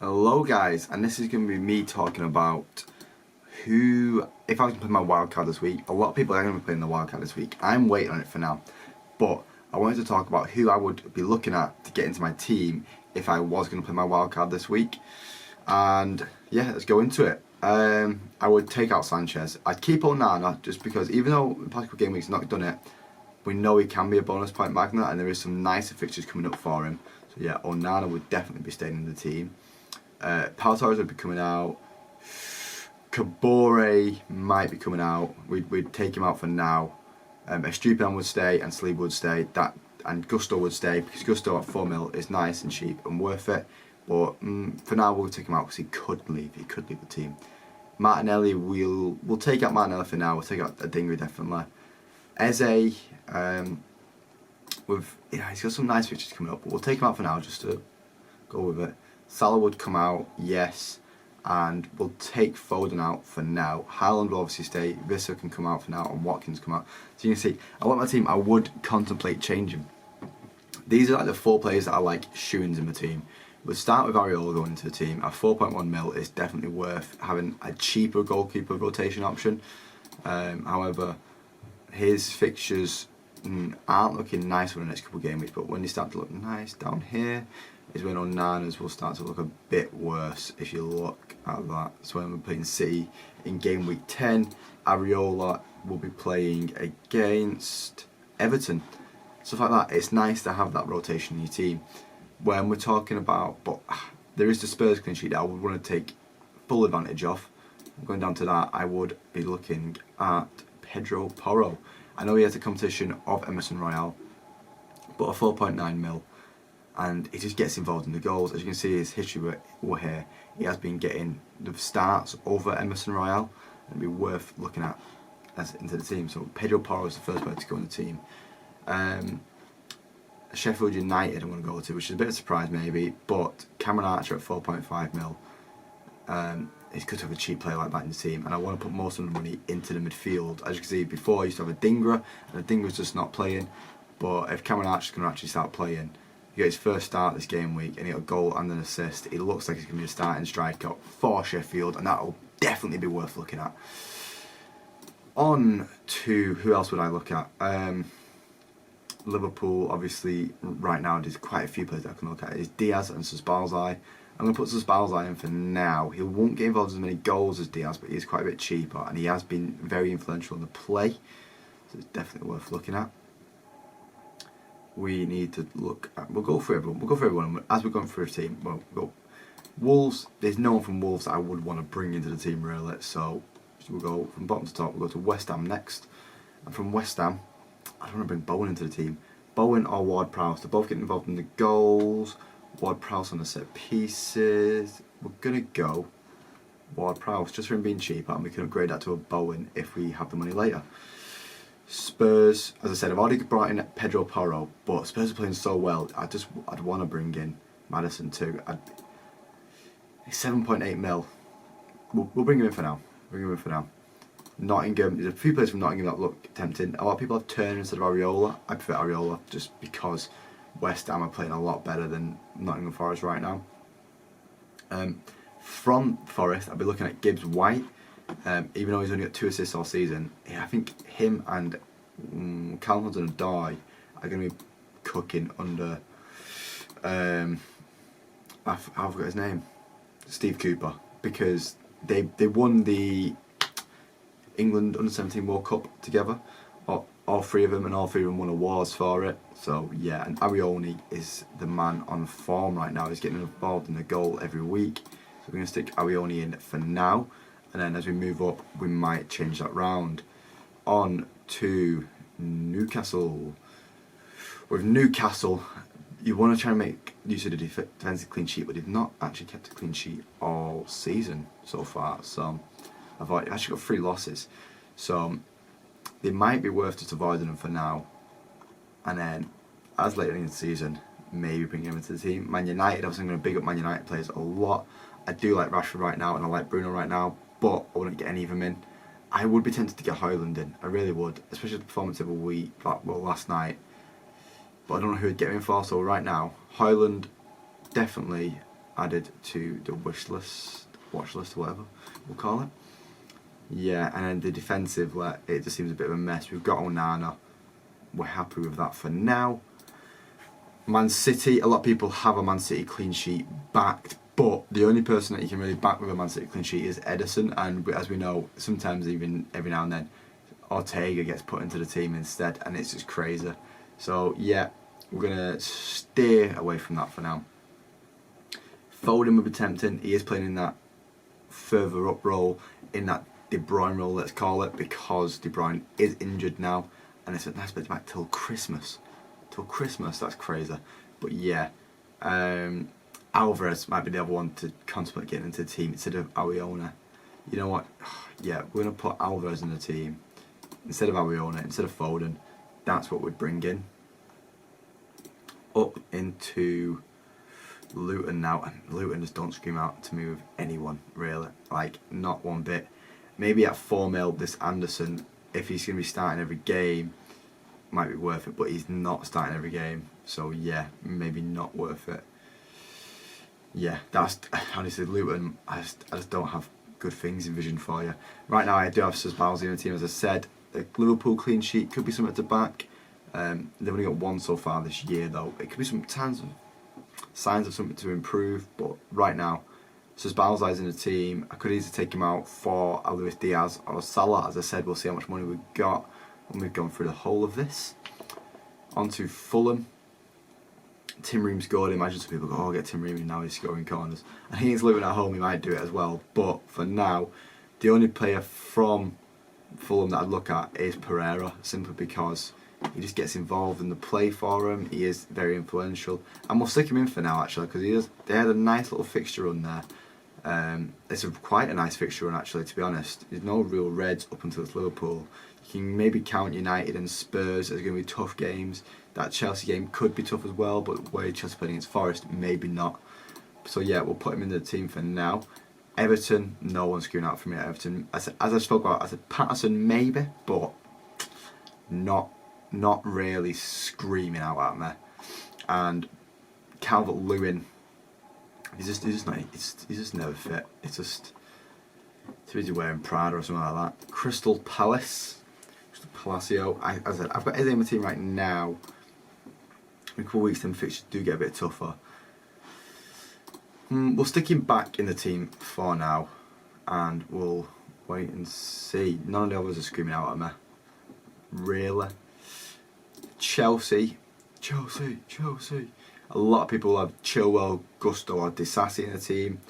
Hello guys, and this is going to be me talking about who, if I was to play my wildcard this week. A lot of people are going to be playing the wildcard this week. I'm waiting on it for now, but I wanted to talk about who I would be looking at to get into my team if I was going to play my wildcard this week. And yeah, let's go into it. I would take out Sanchez. I'd keep Onana just because even though the past couple game weeks not done it, we know he can be a bonus point magnet and there is some nicer fixtures coming up for him. So yeah, Onana would definitely be staying in the team. Pau Torres would be coming out. Kabore might be coming out. We'd take him out for now. Estupiñán would stay and Saliba would stay. And Gusto would stay because Gusto at 4 mil is nice and cheap and worth it. But for now we'll take him out because he could leave. He could leave the team. Martinelli, we'll take out Martinelli for now. We'll take out Adingra definitely. Eze, he's got some nice fixtures coming up, but we'll take him out for now just to go with it. Salah would come out, yes, and we'll take Foden out for now. Haaland will obviously stay, Vissa can come out for now, and Watkins come out. So you can see, I want my team, I would contemplate changing. These are like the 4 players that I like shoo-ins in my team. We'll start with Areola going into the team. At 4.1 mil, it's definitely worth having a cheaper goalkeeper rotation option. However, his fixtures aren't looking nice for the next couple of game weeks, but when they start to look nice down here is when Onana's will start to look a bit worse if you look at that. So when we're playing City in game week 10, Areola will be playing against Everton. Stuff like that. It's nice to have that rotation in your team. When we're talking about, but there is the Spurs clean sheet that I would want to take full advantage of. Going down to that, I would be looking at Pedro Porro. I know he has a competition of Emerson Royale, but a 4.9 mil. And he just gets involved in the goals. As you can see, his history here, he has been getting the starts over Emerson Royale, and it'd be worth looking at as into the team. So Pedro Porro is the first player to go in the team. Sheffield United I want to go to, which is a bit of a surprise maybe, but Cameron Archer at 4.5 mil. It's good to have a cheap player like that in the team, and I want to put most of the money into the midfield. As you can see, before I used to have a Dingra, and the Dingra's just not playing. But if Cameron Archer's going to actually start playing, he got his first start this game week and he got a goal and an assist. It looks like he's going to be a starting striker for Sheffield, and that'll definitely be worth looking at. On to who else would I look at? Liverpool, obviously, right now there's quite a few players that I can look at. It's Diaz and Szoboszlai. I'm going to put Szoboszlai in for now. He won't get involved in as many goals as Diaz, but he's quite a bit cheaper and he has been very influential in the play. So it's definitely worth looking at. We need to look at, we'll go through everyone as we're going through a team. We'll go Wolves. There's no one from Wolves that I would want to bring into the team really, so we'll go from bottom to top. We'll go to West Ham next, and from West Ham I don't want to bring Bowen into the team. Bowen or Ward-Prowse, they're both getting involved in the goals. Ward-Prowse on the set pieces. We're gonna go Ward-Prowse just for him being cheaper, and we can upgrade that to a Bowen if we have the money later. Spurs, as I said, I've already brought in Pedro Porro, but Spurs are playing so well. I'd want to bring in Maddison too. 7.8 mil. We'll bring him in for now. Nottingham, there's a few players from Nottingham that look tempting. A lot of people have Turner instead of Areola. I prefer Areola just because West Ham are playing a lot better than Nottingham Forest right now. From Forest, I'll be looking at Gibbs White. Even though he's only got 2 assists all season, I think him and Callum Hudson-Odoi are going to be cooking under, I forgot his name, Steve Cooper, because they won the England Under-17 World Cup together, all 3 of them, and all 3 of them won awards for it. So yeah, and Arioni is the man on form right now. He's getting involved in the goal every week. So we're going to stick Arioni in for now. And then as we move up, we might change that round. On to Newcastle. With Newcastle, you want to try and make use of the defensive clean sheet, but they've not actually kept a clean sheet all season so far. So I've actually got 3 losses. So they might be worth just avoiding them for now. And then as later in the season, maybe bring him into the team. Man United, obviously I'm going to big up Man United players a lot. I do like Rashford right now and I like Bruno right now, but I wouldn't get any of them in. I would be tempted to get Højlund in, I really would, especially the performance of a week, last night. But I don't know who would get him in for, so right now, Højlund definitely added to the watch list, or whatever we'll call it. Yeah, and then the defensive, it just seems a bit of a mess. We've got Onana. We're happy with that for now. Man City, a lot of people have a Man City clean sheet backed, but the only person that you can really back with a Man City clean sheet is Ederson, and as we know, sometimes even every now and then, Ortega gets put into the team instead, and it's just crazy. So yeah, we're going to steer away from that for now. Foden would be tempting. He is playing in that further up role, in that De Bruyne role, let's call it, because De Bruyne is injured now, and it's a nice bit back till Christmas. Till Christmas, that's crazy. But yeah, Alvarez might be the other one to contemplate getting into the team instead of Ariona. You know what? Yeah, we're going to put Alvarez in the team instead of Ariona, instead of Foden. That's what we'd bring in. Up into Luton now, and Luton just don't scream out to me with anyone, really. Like, not one bit. Maybe at 4 mil, this Anderson, if he's going to be starting every game, might be worth it, but he's not starting every game, so yeah, maybe not worth it. Yeah, that's honestly Luton. I just don't have good things envisioned for you right now. I do have Szoboszlai in the team, as I said. The Liverpool clean sheet could be something to back. They've only got one so far this year, though. It could be some signs of something to improve, but right now, Szoboszlai's in the team. I could easily take him out for Luis Diaz or Salah. As I said, we'll see how much money we've got when we've gone through the whole of this. On to Fulham. Tim Ream's good. Imagine some people go, oh, get Tim Ream, now he's scoring corners. And he's living at home, he might do it as well. But for now, the only player from Fulham that I'd look at is Pereira, simply because he just gets involved in the play for him. He is very influential. And we'll stick him in for now, actually, because they had a nice little fixture run there. It's quite a nice fixture run, actually, to be honest. There's no real reds up until it's Liverpool. You can maybe count United and Spurs as going to be tough games. That Chelsea game could be tough as well, but where Chelsea playing against Forest, maybe not. So yeah, we'll put him in the team for now. Everton, no one's screwing out for me at Everton. As I spoke about, I said Patterson maybe, but not really screaming out at me. And Calvert-Lewin, he's just never fit. It's just too busy wearing Prada or something like that. Crystal Palace. Palacio. As I said, I've got Eze in my team right now. In a couple of weeks, them fixtures do get a bit tougher. We'll stick him back in the team for now, and we'll wait and see. None of the others are screaming out at me. Really? Chelsea. A lot of people have Chilwell, Gusto, or Disasi in the team.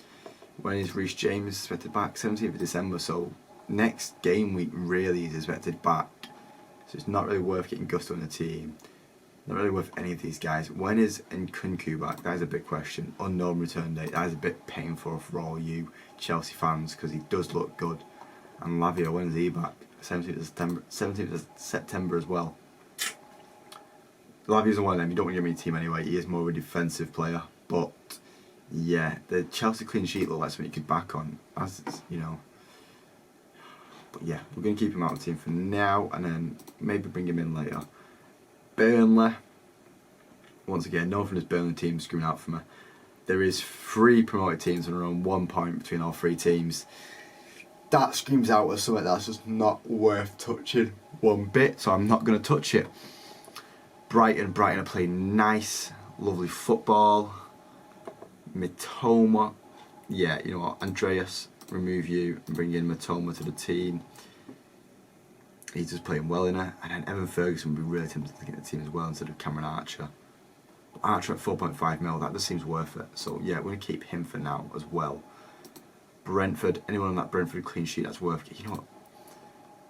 When is Reece James expected back? 17th of December, so next game week really is expected back. So it's not really worth getting Gusto in the team. Not really worth any of these guys. When is Nkunku back? That is a big question. Unknown return date. That is a bit painful for all you Chelsea fans, because he does look good. And Lavia, when is he back? 17th of September as well. Lavia's one of them. You don't want to give him your team anyway. He is more of a defensive player. But yeah, the Chelsea clean sheet looks like something you could back on. As you know. But yeah, we're going to keep him out of the team for now, and then maybe bring him in later. Burnley. Once again, no from this Burnley team screaming out for me. There is 3 promoted teams and around 1 point between all 3 teams. That screams out as something that's just not worth touching one bit, so I'm not going to touch it. Brighton are playing nice, lovely football. Mitoma. Yeah, you know what, Andreas, remove you and bring in Matoma to the team. He's just playing well in it. And then Evan Ferguson would be really tempted to get the team as well instead of Cameron Archer. Archer at 4.5 mil, that just seems worth it. So yeah, we're going to keep him for now as well. Brentford, anyone on that Brentford clean sheet that's worth it. You know what?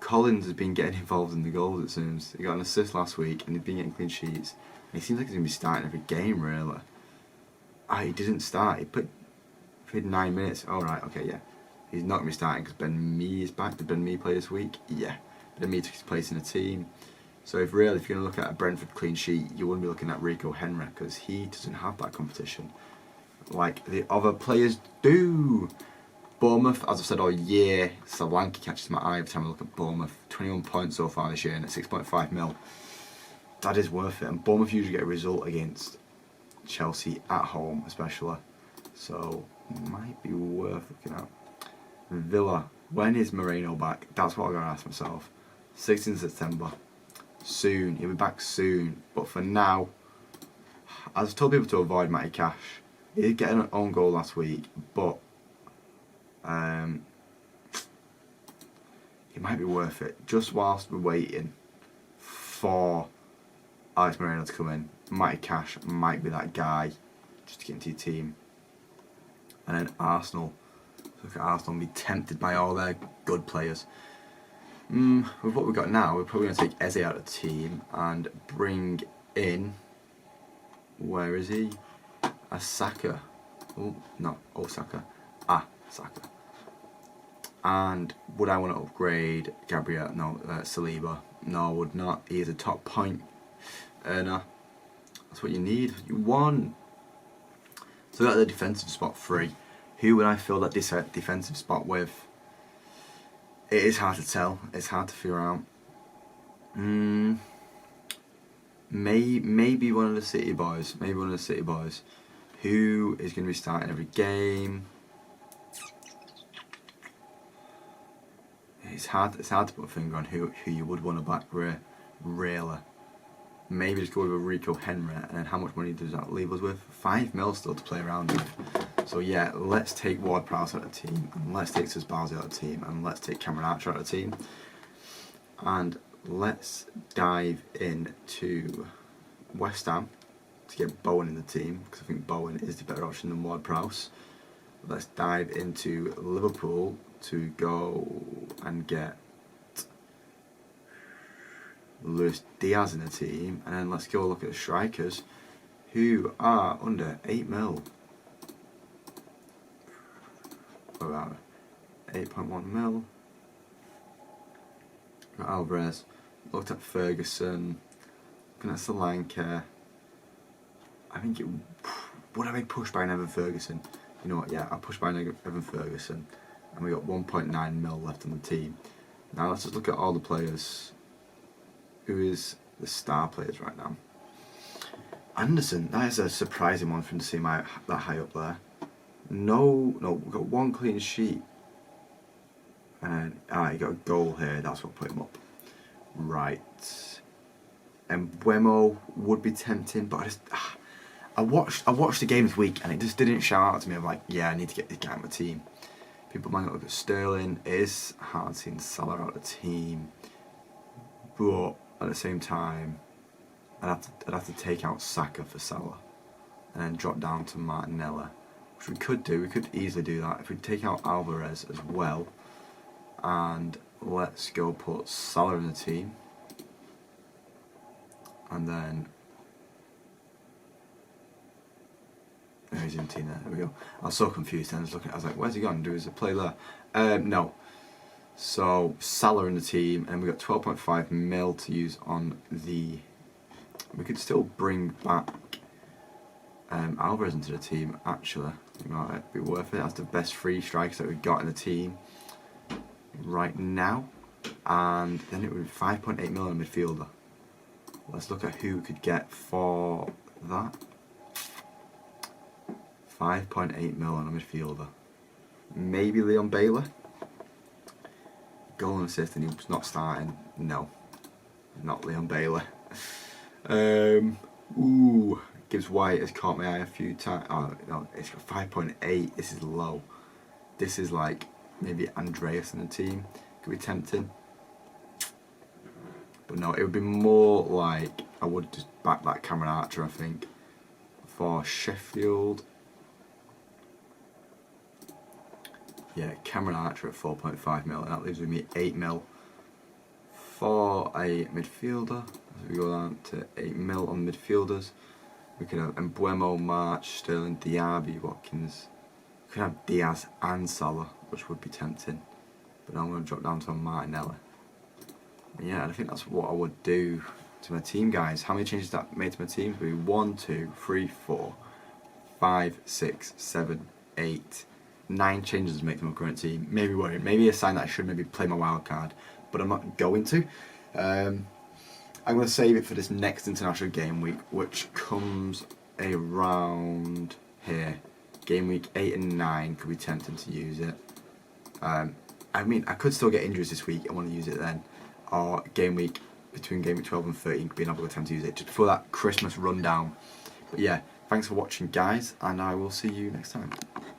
Collins has been getting involved in the goals, it seems. He got an assist last week and he's been getting clean sheets. And he seems like he's going to be starting every game, really. He didn't start. He played 9 minutes. Alright, okay, yeah. He's not going to be starting because Ben Mee is back. Did Ben Mee play this week? Yeah. Ben Mee took his place in the team. So if you're going to look at a Brentford clean sheet, you wouldn't be looking at Rico Henry because he doesn't have that competition like the other players do. Bournemouth, as I've said all year, Solanke catches my eye every time I look at Bournemouth. 21 points so far this year and at 6.5 mil. That is worth it. And Bournemouth usually get a result against Chelsea at home, especially. So, might be worth looking at. Villa, when is Moreno back? That's what I'm going to ask myself. 16th September. Soon, he'll be back soon. But for now, I've told people to avoid Matty Cash. He did get an own goal last week, but it might be worth it. Just whilst we're waiting for Alex Moreno to come in, Matty Cash might be that guy just to get into your team. And then Arsenal. Look at Arsenal and be tempted by all their good players. With what we've got now, we're probably going to take Eze out of the team and bring in, where is he? Saka. Oh, no, Osaka. Saka. And would I want to upgrade Gabriel? No, Saliba. No, I would not. He is a top point earner. That's what you need. You want. So we got the defensive spot free. Who would I fill that defensive spot with? It is hard to tell. It's hard to figure out. Maybe one of the City boys. Maybe one of the City boys. Who is going to be starting every game? It's hard to put a finger on who you would want to back really. Maybe just go with a Rico Henry, and then how much money does that leave us with? 5 mil still to play around with. So yeah, let's take Ward-Prowse out of the team, and let's take Sosbazzi out of the team, and let's take Cameron Archer out of the team. And let's dive into West Ham to get Bowen in the team, because I think Bowen is the better option than Ward-Prowse. Let's dive into Liverpool to go and get Luis Diaz in the team, and then let's go look at the strikers who are under 8 mil. About 8.1 mil. Got Alvarez. Looked at Ferguson. Looking at Solanke. I think it would I be pushed by an Evan Ferguson. You know what? Yeah, I'll push by an Evan Ferguson, and we got 1.9 mil left on the team. Now let's just look at all the players. Who is the star players right now? Anderson, that is a surprising one for him to see that high up there. No, we've got 1 clean sheet. And he got a goal here, that's what put him up. Right. And Buemo would be tempting, but I watched the game this week and it just didn't shout out to me. I'm like, yeah, I need to get this guy on my team. People might not look at Sterling. It is hard seeing Salah out of the team. But at the same time, I'd have to take out Saka for Salah and then drop down to Martinelli, which we could do. We could easily do that if we take out Alvarez as well. And let's go put Salah in the team, and then he's in the team there. There we go. I was so confused then. I was like, where's he gone? Does he play there? No. So Salah in the team, and we got 12.5 mil to use on the. We could still bring back Alvarez into the team. Actually, it might be worth it. That's the best free strikers that we've got in the team right now, and then it would be 5.8 mil on a midfielder. Let's look at who we could get for that. 5.8 mil on a midfielder. Maybe Leon Bailey. Goal and assist, and he was not starting. No, not Leon Bailey. Gibbs White has caught my eye a few times. Oh no, it's got 5.8. This is low. This is like maybe Andreas in the team. Could be tempting, but no, it would be more like I would just back that Cameron Archer. I think for Sheffield. Yeah, Cameron Archer at 4.5 mil, and that leaves with me 8 mil for a midfielder. As we go down to 8 mil on midfielders, we could have Mbuemo, March, Sterling, Diaby, Watkins. We could have Diaz and Salah, which would be tempting. But now I'm going to drop down to a Martinelli. And yeah, I think that's what I would do to my team, guys. How many changes that made to my team? It would be 1, 2, 3, 4, 5, 6, 7, 8. 9 changes to make to my current team. Maybe worried. Maybe a sign that I should maybe play my wild card, but I'm not going to. I'm going to save it for this next international game week, which comes around here. game week 8 and 9 could be tempting to use it. I mean, I could still get injuries this week and want to use it then. Or game week, between game week 12 and 13 could be another good time to use it, just before that Christmas rundown. But yeah, thanks for watching, guys, and I will see you next time.